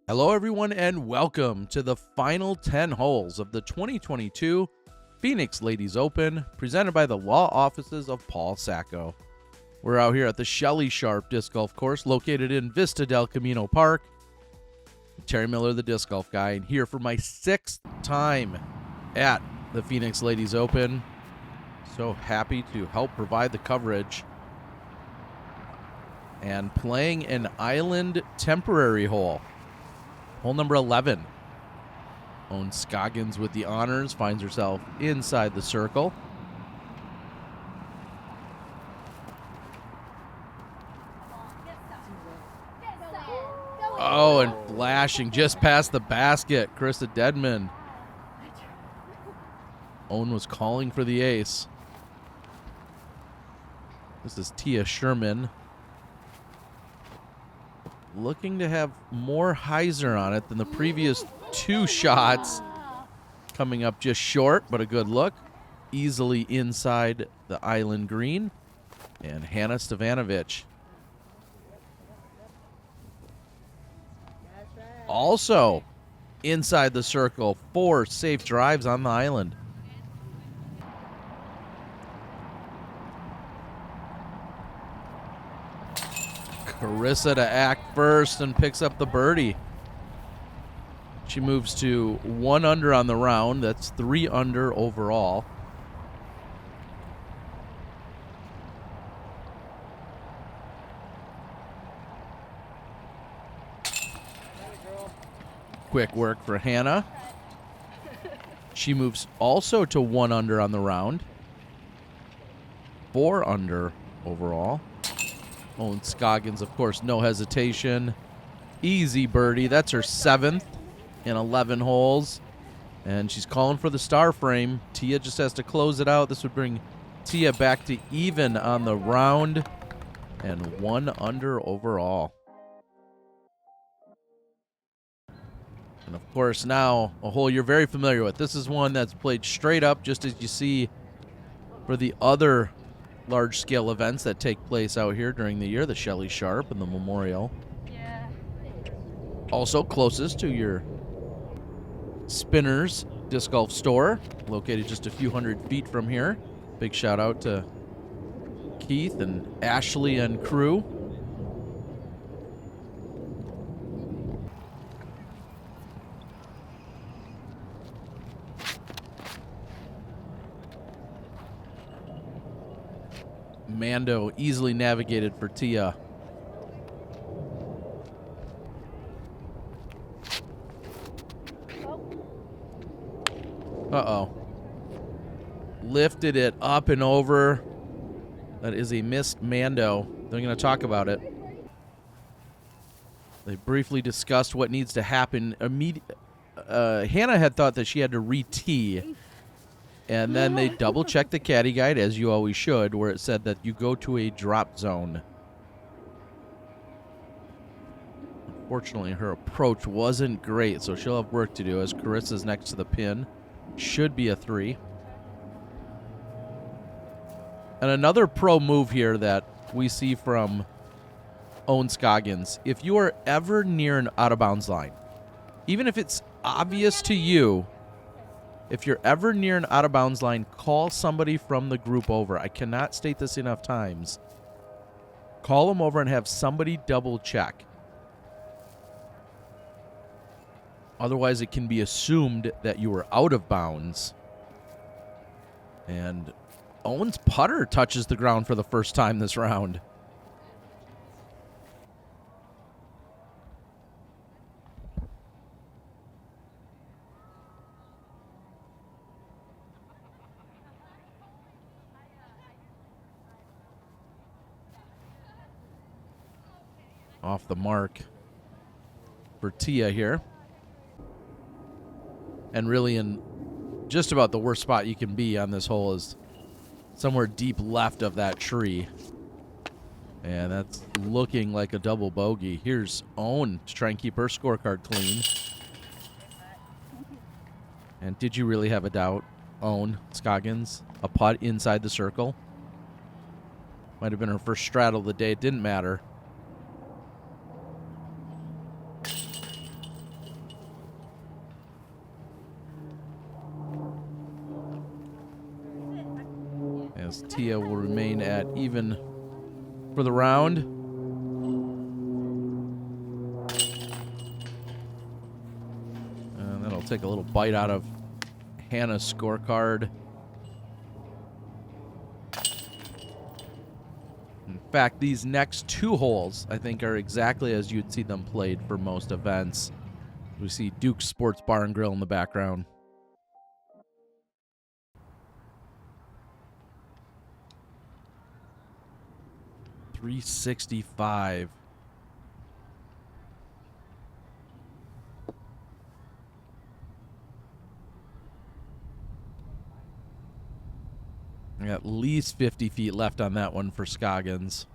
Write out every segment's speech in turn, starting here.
Hello, everyone, and welcome to the final 10 holes of the 2022 Phoenix Ladies Open, presented by the law offices of Paul Sacco. We're out here at the Shelly Sharpe Disc Golf Course, located in Vista del Camino Park. I'm Terry Miller, the disc golf guy, and here for my 6th time at the Phoenix Ladies Open. So happy to help provide the coverage. And playing an island temporary hole. Hole number 11. Ohn Scoggins with the honors finds herself inside the circle. Oh, and flashing just past the basket. Karissa Dedmon. Ohn was calling for the ace. This is Teia Sherman. Looking to have more hyzer on it than the previous 2 shots. Coming up just short, but a good look. Easily inside the island green. And Hannah Stefanovich. Also inside the circle. 4 safe drives on the island. Karissa to act first and picks up the birdie. She moves to 1 under on the round. That's 3 under overall. Quick work for Hannah. She moves also to 1 under on the round. 4 under overall. Ohn Scoggins, of course, no hesitation. Easy birdie. That's her 7th in 11 holes. And she's calling for the star frame. Teia just has to close it out. This would bring Teia back to even on the round. And 1 under overall. And, of course, now a hole you're very familiar with. This is one that's played straight up, just as you see for the other large-scale events that take place out here during the year, the Shelly Sharpe and the Memorial. Yeah. Also closest to your Spinners Disc Golf store, located just a few hundred feet from here. Big shout out to Keith and Ashley and crew. Mando easily navigated for Teia. Uh-oh. Lifted it up and over. That is a missed Mando. They're going to talk about it. They briefly discussed what needs to happen. Hannah had thought that she had to re-tee. And then they double-checked the caddy guide, as you always should, where it said that you go to a drop zone. Unfortunately, her approach wasn't great, so she'll have work to do as Karissa's next to the pin. Should be a 3. And another pro move here that we see from Ohn Scoggins. If you are ever near an out-of-bounds line, even if it's obvious to you, if you're ever near an out-of-bounds line, call somebody from the group over. I cannot state this enough times. Call them over and have somebody double-check. Otherwise, it can be assumed that you were out of bounds. And Owen's putter touches the ground for the first time this round. Off the mark for Teia here. And really in just about the worst spot you can be on this hole is somewhere deep left of that tree. And that's looking like a double bogey. Here's Ohn to try and keep her scorecard clean. And did you really have a doubt, Ohn Scoggins? A putt inside the circle? Might have been her first straddle of the day. It didn't matter. Teia will remain at even for the round. And that'll take a little bite out of Hannah's scorecard. In fact, these next 2 holes, I think, are exactly as you'd see them played for most events. We see Duke's Sports Bar and Grill in the background. .365. At least 50 feet left on that one for Scoggins.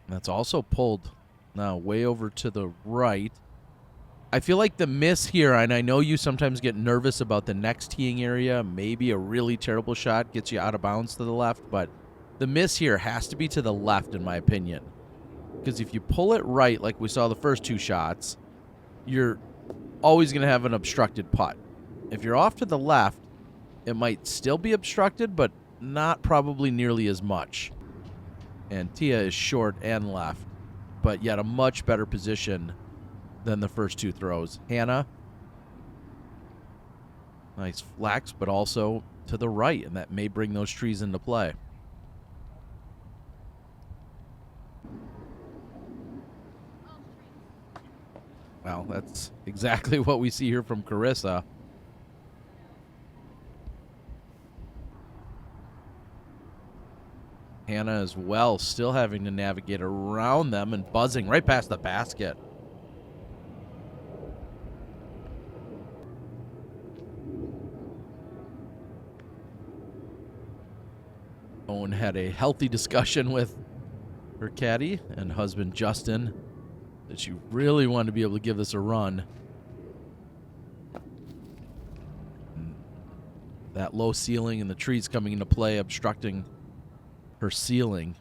That's also pulled now way over to the right. I feel like the miss here, and I know you sometimes get nervous about the next teeing area. Maybe a really terrible shot gets you out of bounds to the left, but the miss here has to be to the left, in my opinion. Because if you pull it right, like we saw the first 2 shots, you're always going to have an obstructed putt. If you're off to the left, it might still be obstructed, but not probably nearly as much. And Teia is short and left, but yet a much better position than the first 2 throws. Hannah, nice flex, but also to the right, and that may bring those trees into play. Well, that's exactly what we see here from Karissa. Hannah as well, still having to navigate around them and buzzing right past the basket. Ohn had a healthy discussion with her caddy and husband Justin that she really wanted to be able to give this a run. That low ceiling and the trees coming into play, obstructing her ceiling.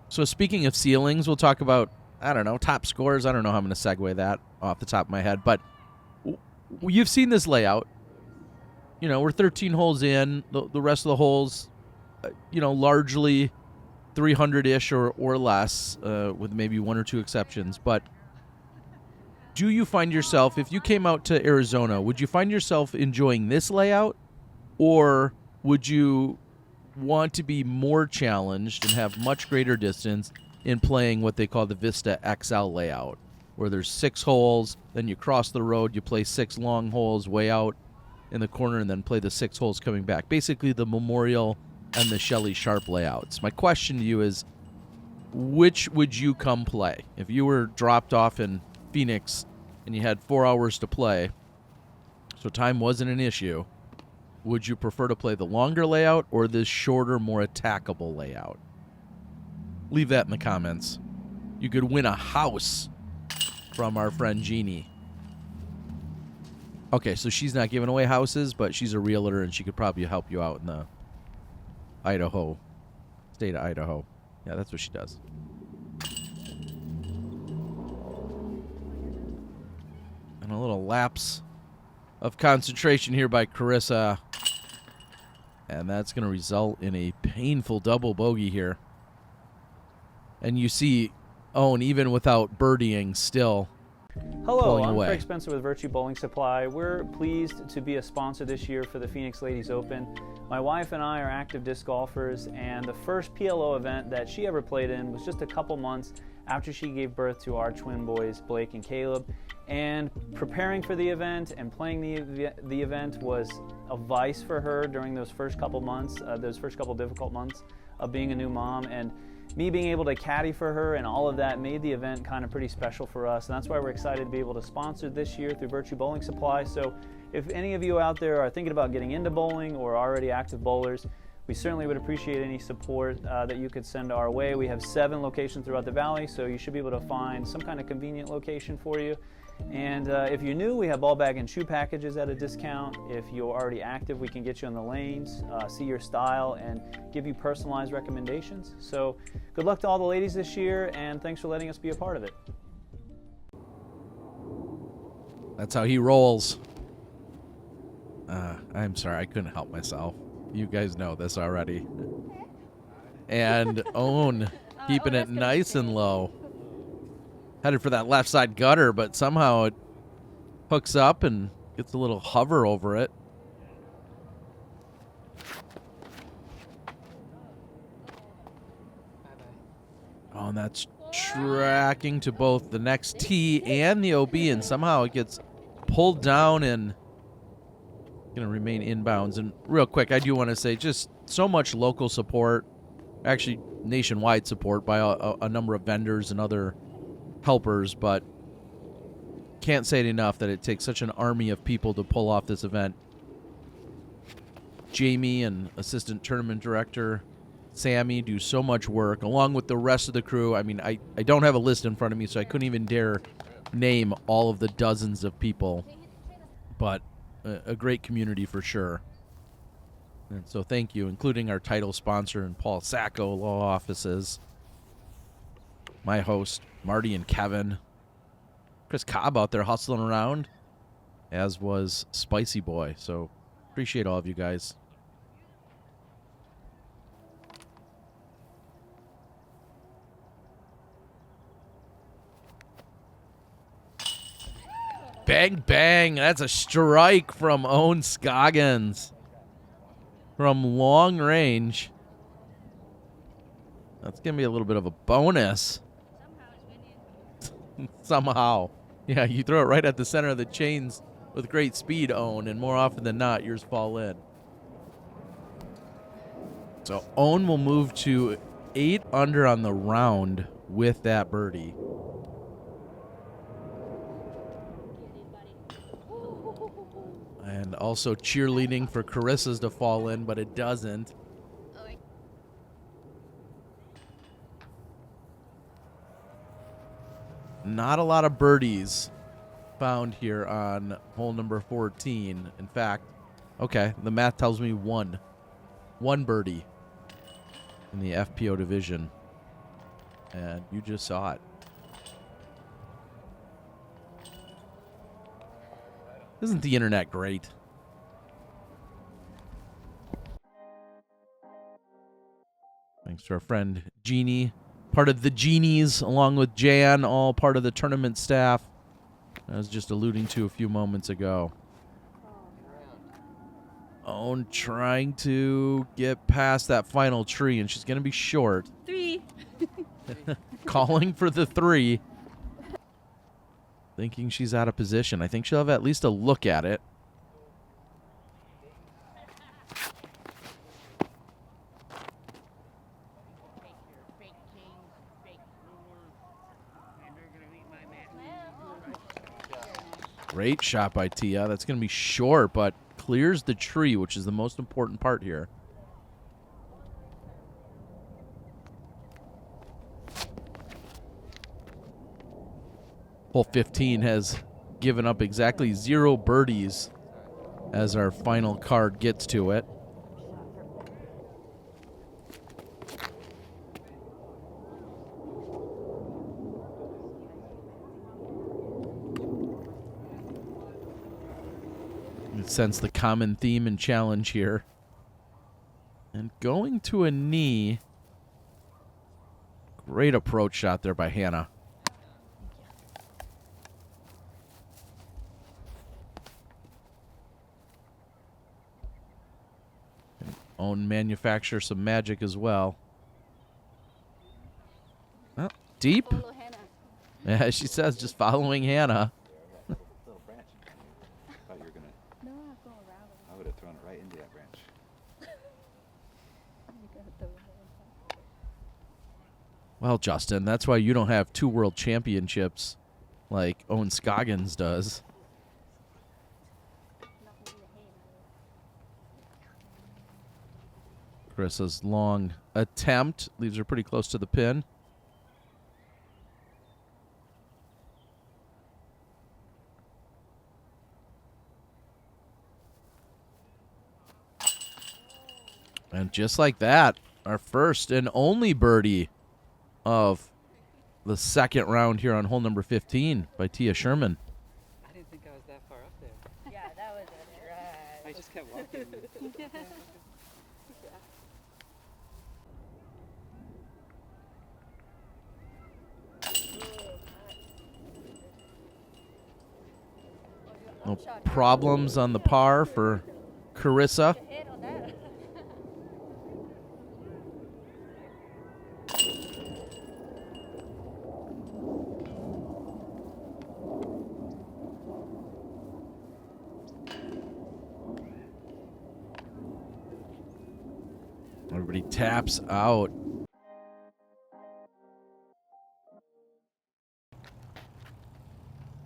So speaking of ceilings, we'll talk about, I don't know, top scores. I don't know how I'm going to segue that off the top of my head, but you've seen this layout. You know, we're 13 holes in. The rest of the holes, you know, largely 300-ish or less, with maybe 1 or 2 exceptions. But do you find yourself, if you came out to Arizona, would you find yourself enjoying this layout? Or would you want to be more challenged and have much greater distance in playing what they call the Vista XL layout, where there's 6 holes, then you cross the road, you play 6 long holes way out in the corner, and then play the 6 holes coming back. Basically the Memorial and the Shelly Sharpe layouts. My question to you is, which would you come play? If you were dropped off in Phoenix and you had 4 hours to play, so time wasn't an issue, would you prefer to play the longer layout or this shorter, more attackable layout? Leave that in the comments. You could win a house from our friend Jeannie. Okay, so she's not giving away houses, but she's a realtor, and she could probably help you out in the state of Idaho. Yeah, that's what she does. And a little lapse of concentration here by Karissa. And that's going to result in a painful double bogey here. And you see Ohn, even without birdieing, still Hello, I'm away. Craig Spencer with Virtue Bowling Supply. We're pleased to be a sponsor this year for the Phoenix Ladies Open. My wife and I are active disc golfers, and the first PLO event that she ever played in was just a couple months after she gave birth to our twin boys, Blake and Caleb. And preparing for the event and playing the event was a vice for her during those first couple months, those first couple difficult months of being a new mom. And me being able to caddy for her and all of that made the event kind of pretty special for us, and that's why we're excited to be able to sponsor this year through Virtue Bowling Supply. So if any of you out there are thinking about getting into bowling or already active bowlers, we certainly would appreciate any support that you could send our way. We have 7 locations throughout the valley, so you should be able to find some kind of convenient location for you. And if you're new, we have ball bag and shoe packages at a discount. If you're already active, we can get you on the lanes, see your style, and give you personalized recommendations. So good luck to all the ladies this year, and thanks for letting us be a part of it. That's how he rolls. I'm sorry, I couldn't help myself. You guys know this already. And Ohn keeping it nice and low. Headed for that left side gutter, but somehow it hooks up and gets a little hover over it. Oh, and that's tracking to both the next tee and the OB, and somehow it gets pulled down and going to remain inbounds. And real quick, I do want to say just so much local support, actually nationwide support by a number of vendors and other helpers, but can't say it enough that it takes such an army of people to pull off this event. Jamie and assistant tournament director Sammy do so much work, along with the rest of the crew. I mean, I don't have a list in front of me, so I couldn't even dare name all of the dozens of people, but a great community for sure. And so thank you, including our title sponsor and Paul Sacco Law Offices, my host, Marty and Kevin, Chris Cobb out there hustling around, as was Spicy Boy. So appreciate all of you guys. Bang, bang. That's a strike from Ohn Scoggins. From long range. That's going to be a little bit of a bonus. Somehow. Yeah, you throw it right at the center of the chains with great speed, Ohn, and more often than not, yours fall in. So Ohn will move to 8 under on the round with that birdie. And also cheerleading for Karissa's to fall in, but it doesn't. Not a lot of birdies found here on hole number 14. In fact, okay, the math tells me one birdie in the FPO division. And you just saw it. Isn't the internet great? Thanks to our friend Jeannie, part of the Genies, along with Jan, all part of the tournament staff. I was just alluding to a few moments ago. Ohn trying to get past that final tree, and she's going to be short. 3. Calling for the 3. Thinking she's out of position. I think she'll have at least a look at it. Great shot by Teia. That's going to be short, but clears the tree, which is the most important part here. Hole 15 has given up exactly 0 birdies as our final card gets to it. You sense the common theme and challenge here. And going to a knee. Great approach shot there by Hannah. Ohn manufacture some magic as well. Oh, deep. Follow Hannah. Yeah, she says just following Hannah. Little branch. I thought you were gonna. No, I'll go around it. I would have thrown it right into that branch. You gotta throw it. Well, Justin, that's why you don't have 2 world championships like Ohn Scoggins does. Karissa's long attempt leaves her pretty close to the pin. And just like that, our first and only birdie of the second round here on hole number 15 by Teia Sherman. I didn't think I was that far up there. Yeah, that was a drive. I just kept walking. No problems on the par for Karissa. Hit on that. Everybody taps out.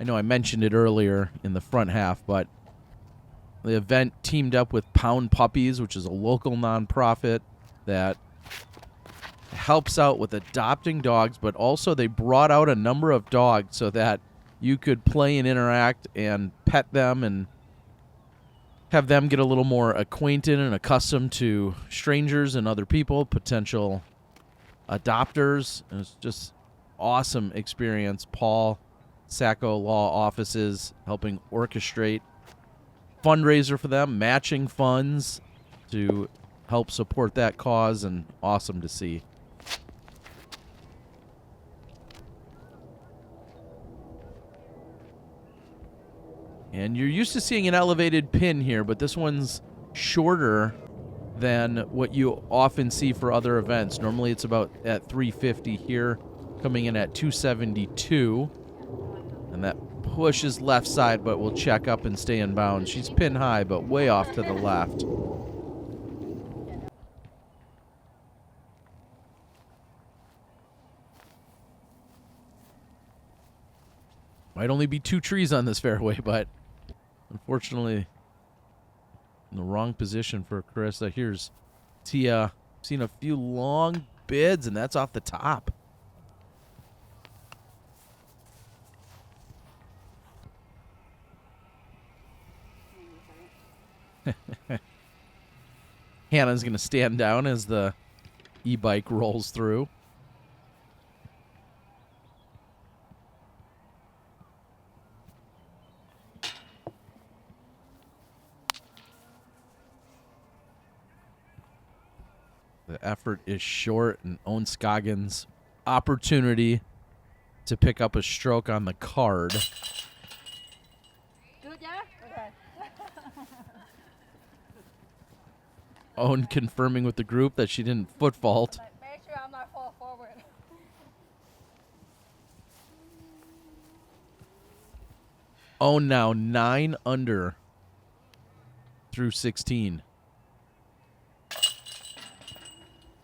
I know I mentioned it earlier in the front half, but the event teamed up with Pound Puppies, which is a local nonprofit that helps out with adopting dogs, but also they brought out a number of dogs so that you could play and interact and pet them and have them get a little more acquainted and accustomed to strangers and other people, potential adopters. And it's just awesome experience. Paul Sacco Law Offices helping orchestrate fundraiser for them, matching funds to help support that cause, and awesome to see. And you're used to seeing an elevated pin here, but this one's shorter than what you often see for other events. Normally it's about at 350 here, coming in at 272. And that pushes left side, but will check up and stay in bounds. She's pin high, but way off to the left. Might only be 2 trees on this fairway, but unfortunately in the wrong position for Karissa. Here's Teia. Seen a few long bids, and that's off the top. Hannah's going to stand down as the e-bike rolls through. The effort is short, and Ohn Scoggins' opportunity to pick up a stroke on the card. Good, yeah? Okay. Ohn confirming with the group that she didn't foot fault. Make sure I'm not fall forward. Ohn now 9 under through 16.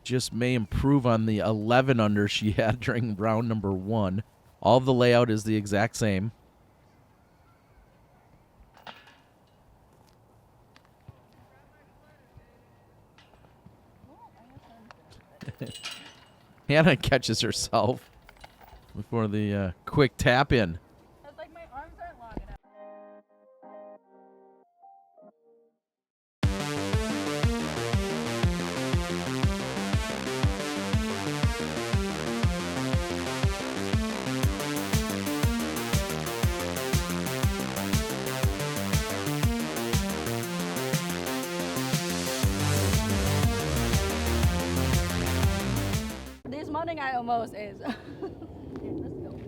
Just may improve on the 11 under she had during round number 1. All of the layout is the exact same. Hannah catches herself before the quick tap in. It's like my arms aren't long enough. This morning I almost is. Yeah, let's go.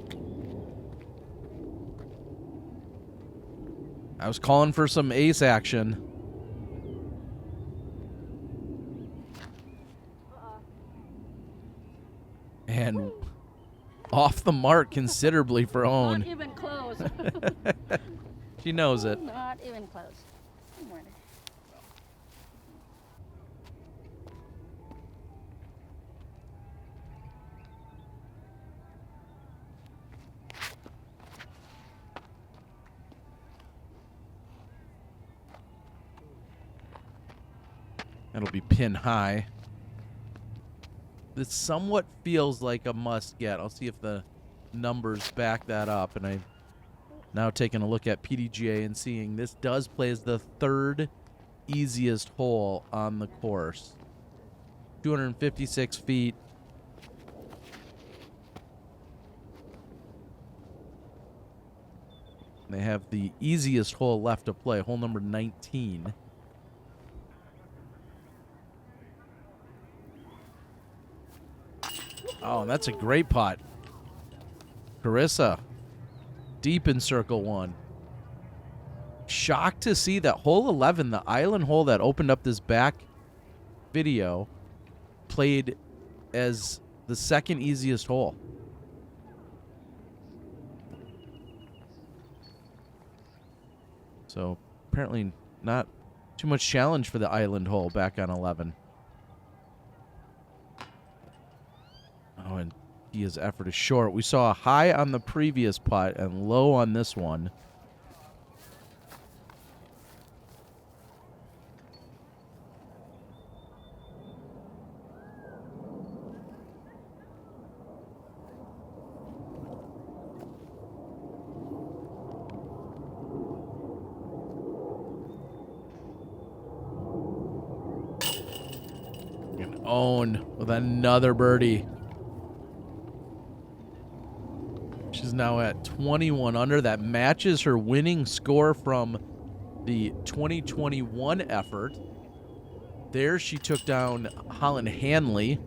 I was calling for some ace action. And off the mark considerably for Ohn. Not even close. She knows it. Not even close. Good morning. That'll be pin high. This somewhat feels like a must get. I'll see if the numbers back that up. And I'm now taking a look at PDGA and seeing this does play as the 3rd easiest hole on the course. 256 feet. They have the easiest hole left to play, hole number 19. Oh, and that's a great putt. Karissa, deep in circle one. Shocked to see that hole 11, the island hole that opened up this back video, played as the second easiest hole. So apparently not too much challenge for the island hole back on 11. Oh, and Teia's effort is short. We saw a high on the previous putt and low on this one. And Ohn with another birdie. She's now at 21 under. That matches her winning score from the 2021 effort. There she took down Holland Hanley,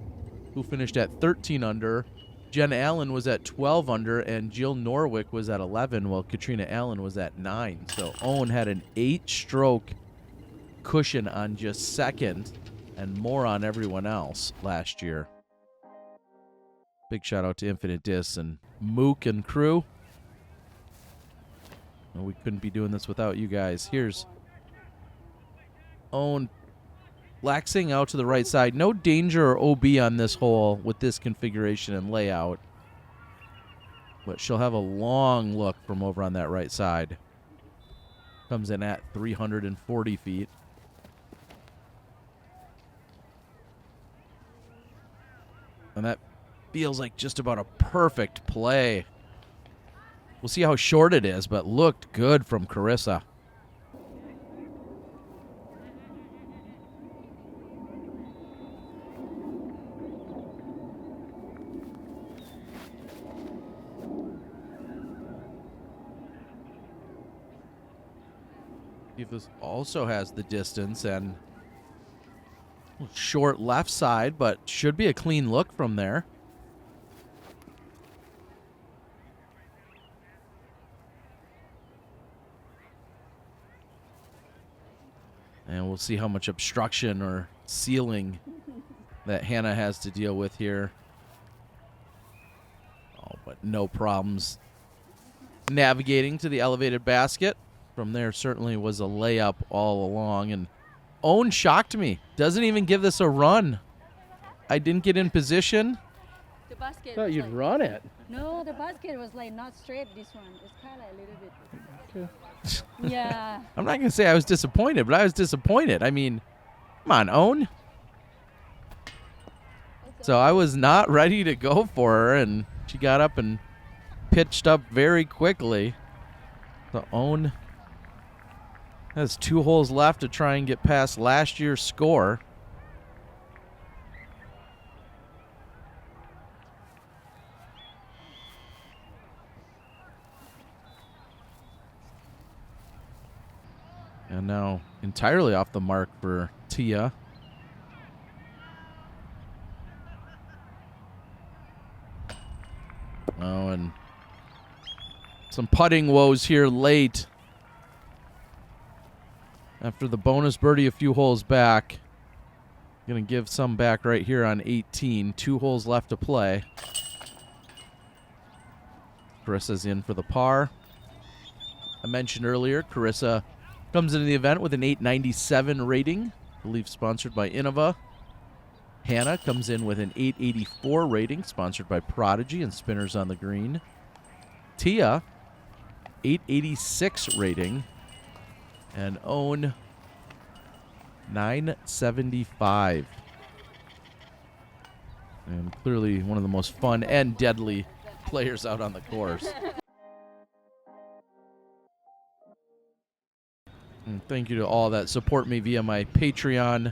who finished at 13 under. Jen Allen was at 12 under, and Jill Norwick was at 11, while Katrina Allen was at 9. So Ohn had an 8-stroke cushion on just second and more on everyone else last year. Big shout out to Infinite Discs and Mook and crew. Well, we couldn't be doing this without you guys. Here's Ohn laxing out to the right side. No danger or OB on this hole with this configuration and layout. But she'll have a long look from over on that right side. Comes in at 340 feet. And that feels like just about a perfect play. We'll see how short it is, but looked good from Karissa. See if this also has the distance and short left side, but should be a clean look from there. And we'll see how much obstruction or sealing that Hannah has to deal with here. Oh, but no problems navigating to the elevated basket. From there certainly was a layup all along. And Ohn shocked me. Doesn't even give this a run. I didn't get in position. The basket. Thought was you'd like, run it. No, the basket was like not straight. This one, it's kind of a little bit. Yeah. I'm not going to say I was disappointed, but I was disappointed. I mean, come on, Ohn. So I was not ready to go for her, and she got up and pitched up very quickly. So Ohn has 2 holes left to try and get past last year's score. And now entirely off the mark for Teia. Oh, and some putting woes here late. After the bonus birdie a few holes back. Going to give some back right here on 18. 2 holes left to play. Karissa's in for the par. I mentioned earlier, Karissa comes into the event with an 897 rating. I believe sponsored by Innova. Hannah comes in with an 884 rating, sponsored by Prodigy and Spinners on the Green. Teia, 886 rating. And Ohn, 975. And clearly one of the most fun and deadly players out on the course. And thank you to all that support me via my Patreon,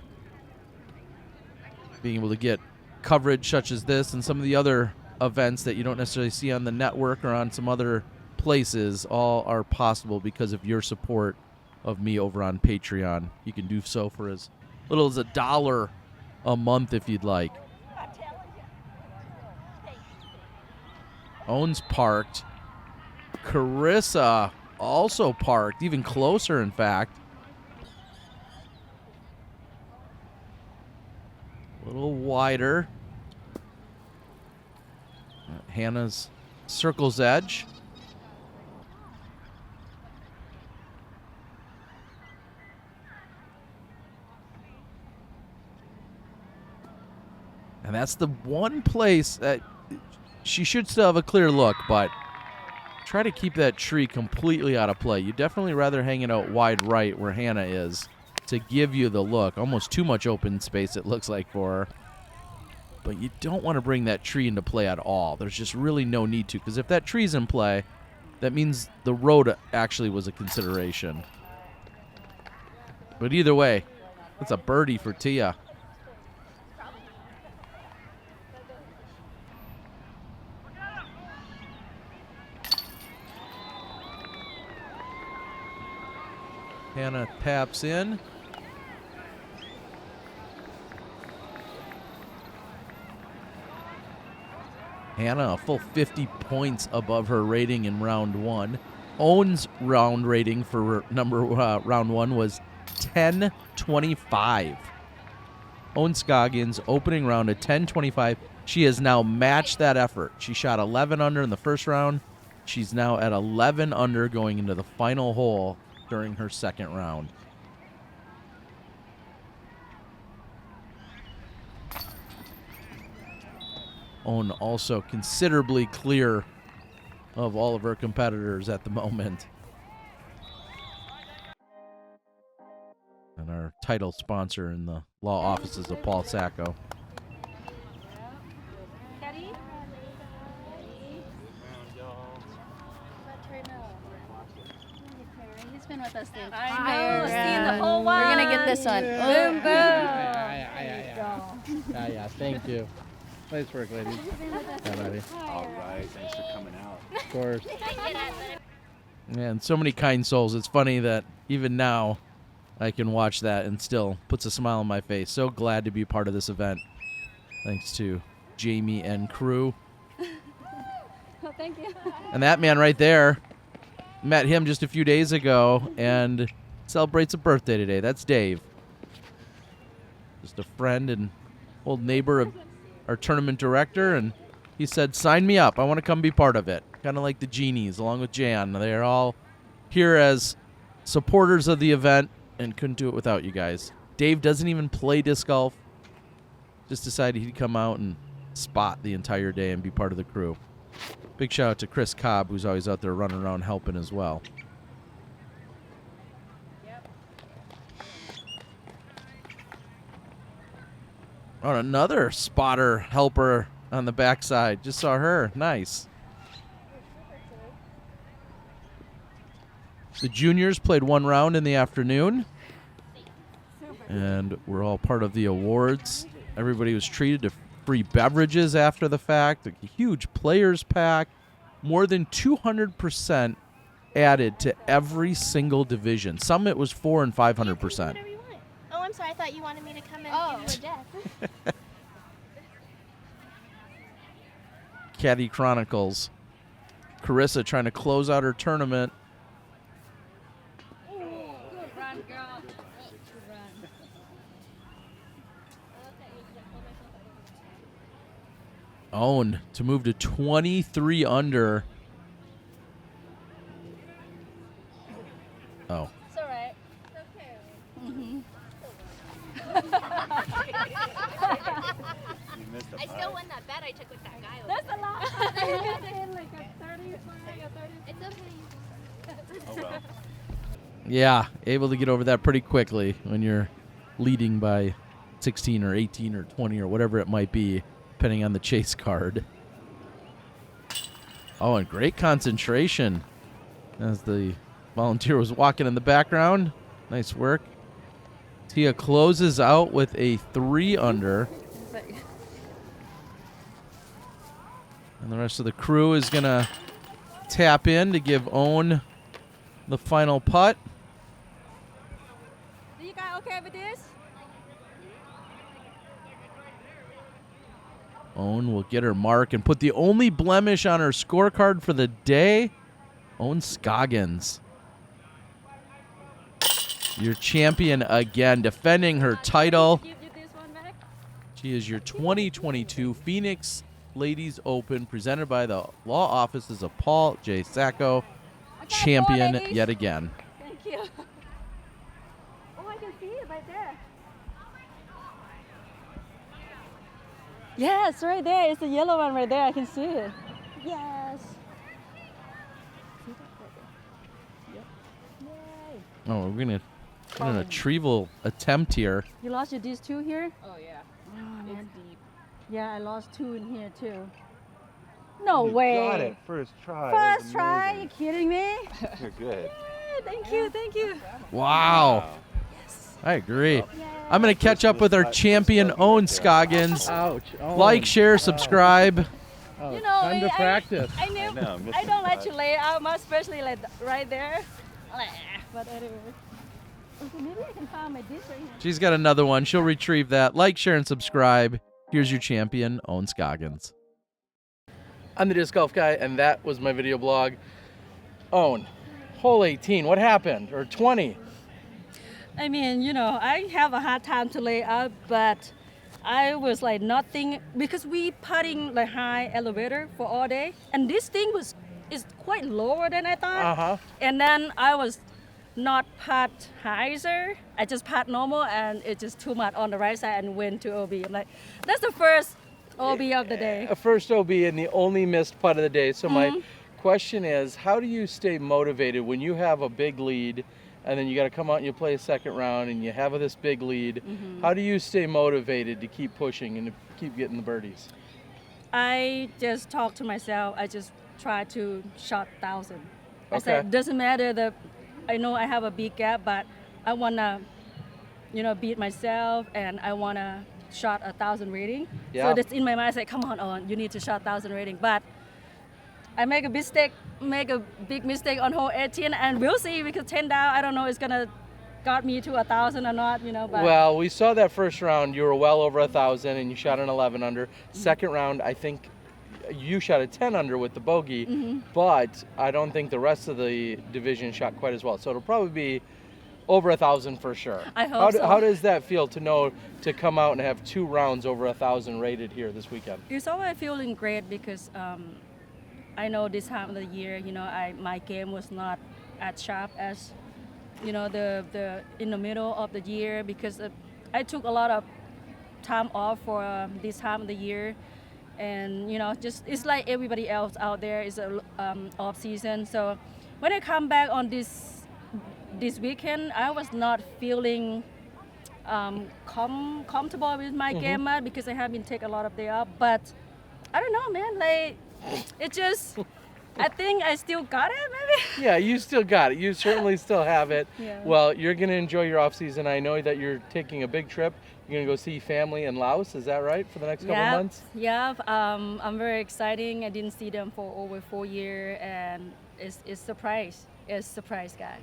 being able to get coverage such as this and some of the other events that you don't necessarily see on the network or on some other places all are possible because of your support of me over on Patreon. You can do so for as little as $1 a month if you'd like. Ohn's parked. Karissa also parked, even closer, in fact. A little wider. Hannah's circle's edge. And that's the one place that she should still have a clear look, but try to keep that tree completely out of play. You'd definitely rather hang it out wide right where Hannah is to give you the look. Almost too much open space, it looks like, for her. But you don't want to bring that tree into play at all. There's just really no need to, because if that tree's in play, that means the road actually was a consideration. But either way, that's a birdie for Teia. Hannah taps in. Hannah a full 50 points above her rating in round one. Ohn's round rating for round one was 10.25. Ohn Scoggins opening round at 10.25. She has now matched that effort. She shot 11 under in the first round. She's now at 11 under going into the final hole during her second round. Ohn also considerably clear of all of her competitors at the moment. And our title sponsor in the law offices of Paul Sacco. Been with us the I know, seeing the whole while. We're gonna get this one. Boom, boom. Yeah, thank you. Nice work, ladies. Hi, buddy. All right, thanks for coming out. Of course. Man, so many kind souls. It's funny that even now I can watch that and still puts a smile on my face. So glad to be part of this event. Thanks to Jamie and crew. Oh, thank you. And that man right there, met him just a few days ago and celebrates a birthday today. That's Dave. Just a friend and old neighbor of our tournament director, and he said, sign me up. I want to come be part of it. Kind of like the Genies, along with Jan. They're all here as supporters of the event and couldn't do it without you guys. Dave doesn't even play disc golf. Just decided he'd come out and spot the entire day and be part of the crew. Big shout out to Chris Cobb, who's always out there running around helping as well. Oh, another spotter helper on the backside. Just saw her. Nice. The juniors played one round in the afternoon. And we're all part of the awards. Everybody was treated to free beverages after the fact. A huge players pack. More than 200% added to every single division. Some it was 400% and 500%. Oh, I'm sorry. I thought you wanted me to come and give you a death. Caddy Chronicles. Karissa trying to close out her tournament. Good run, girl. Good run. Ohn to move to 23 under. Oh. It's all right. It's okay. Mm-hmm. You missed a I putt. still won that bet I took with that guy. That's a lot. Like a 30 flag, a 30. It's okay. Oh, well. Yeah, able to get over that pretty quickly when you're leading by 16 or 18 or 20 or whatever it might be, depending on the chase card. Oh, and great concentration as the volunteer was walking in the background. Nice work. Teia closes out with a 3 under. like. And the rest of the crew is going to tap in to give Ohn the final putt. Do you guys okay with this? Ohn will get her mark and put the only blemish on her scorecard for the day. Ohn Scoggins, your champion again, defending her title. Give you this one back. She is your 2022 Phoenix Ladies Open, presented by the law offices of Paul J. Sacco, champion ladies. yet again. Thank you. Oh, I can see it right there. Yes, right there. It's the yellow one right there. I can see it. Yes. See that right there? Yep. Yay. Oh, we're gonna get an retrieval attempt here. You lost your these two here? Oh yeah, Oh, it's deep. yeah, I lost two in here too. No You way. got it. First try. That was First try? You amazing. kidding me? You're good. Yay, thank you, thank you. Wow. I agree. I'm going to catch up with our champion, Ohn Scoggins. Ouch. Oh, Like, share, subscribe. oh, You know, time to practice. I knew. I know, I missing don't like putt. to lay out much, especially like right there. But anyway. Okay, maybe I can find my dish right here. She's got another one. She'll retrieve that. Like, share, and subscribe. Here's your champion, Ohn Scoggins. I'm the Disc Golf Guy, and that was my video blog. Ohn, hole 18, what happened? Or 20? I mean, you know, I have a hard time to lay out, but I was like nothing because we putting like high elevator for all day, and this thing is quite lower than I thought. Uh-huh. And then I was not putt hyzer. I just putt normal, and it's just too much on the right side and went to OB. I'm like, that's the first OB of the day. A first OB and the only missed putt of the day. So my question is, how do you stay motivated when you have a big lead and then you got to come out and you play a second round and you have this big lead? How do you stay motivated to keep pushing and to keep getting the birdies? I just talk to myself. I just try to shot 1,000. I Okay. said, doesn't matter that I know I have a big gap, but I wanna, you know, beat myself, and I wanna shot 1,000 rating. Yeah. So that's in my mind. I said, come on, you need to shot 1,000 rating. But I make a big mistake on hole 18, and we'll see because 10 down. I don't know it's gonna got me to 1,000 or not, you know. But Well, we saw that first round. You were well over 1,000 and you shot an 11 under. Second round, I think you shot a 10 under with the bogey, but I don't think the rest of the division shot quite as well. So it'll probably be over 1,000 for sure. I hope so. How does that feel to know to come out and have 2 rounds over 1,000 rated here this weekend? It's always feeling great because I know this time of the year, you know, my game was not as sharp as, you know, the in the middle of the year because I took a lot of time off for this time of the year, and you know, just it's like everybody else out there is a off season. So when I come back on this weekend, I was not feeling comfortable with my game much because I have been taking a lot of day off. But I don't know, man. Like it just, I think I still got it, maybe. Yeah, you still got it. You certainly still have it. Yeah. Well, you're going to enjoy your off season. I know that you're taking a big trip. You're going to go see family in Laos. Is that right, for the next couple months? Yeah. I'm very exciting. I didn't see them for over 4 years, and it's surprise. It's surprise, guy.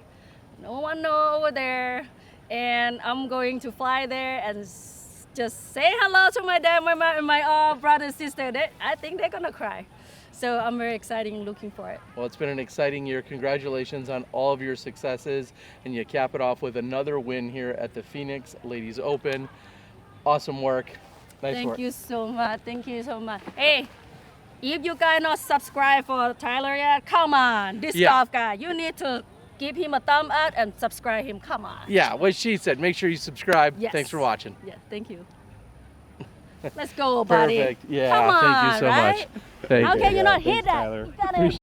No one know over there, and I'm going to fly there and just say hello to my dad, my brother, sister. I think they're gonna cry. So I'm very excited and looking for it. Well, it's been an exciting year. Congratulations on all of your successes. And you cap it off with another win here at the Phoenix Ladies Open. Awesome work. Nice work. Thank you so much. Thank you so much. Hey, if you guys not subscribe for Tyler yet, come on. This golf guy, you need to give him a thumb up and subscribe him. Come on. Yeah, what she said. Make sure you subscribe. Yes. Thanks for watching. Yeah, thank you. Let's go, buddy. Perfect. Yeah, Come on, thank you so right? much. Thank How you. can you not Thanks, hit that? Tyler. You gotta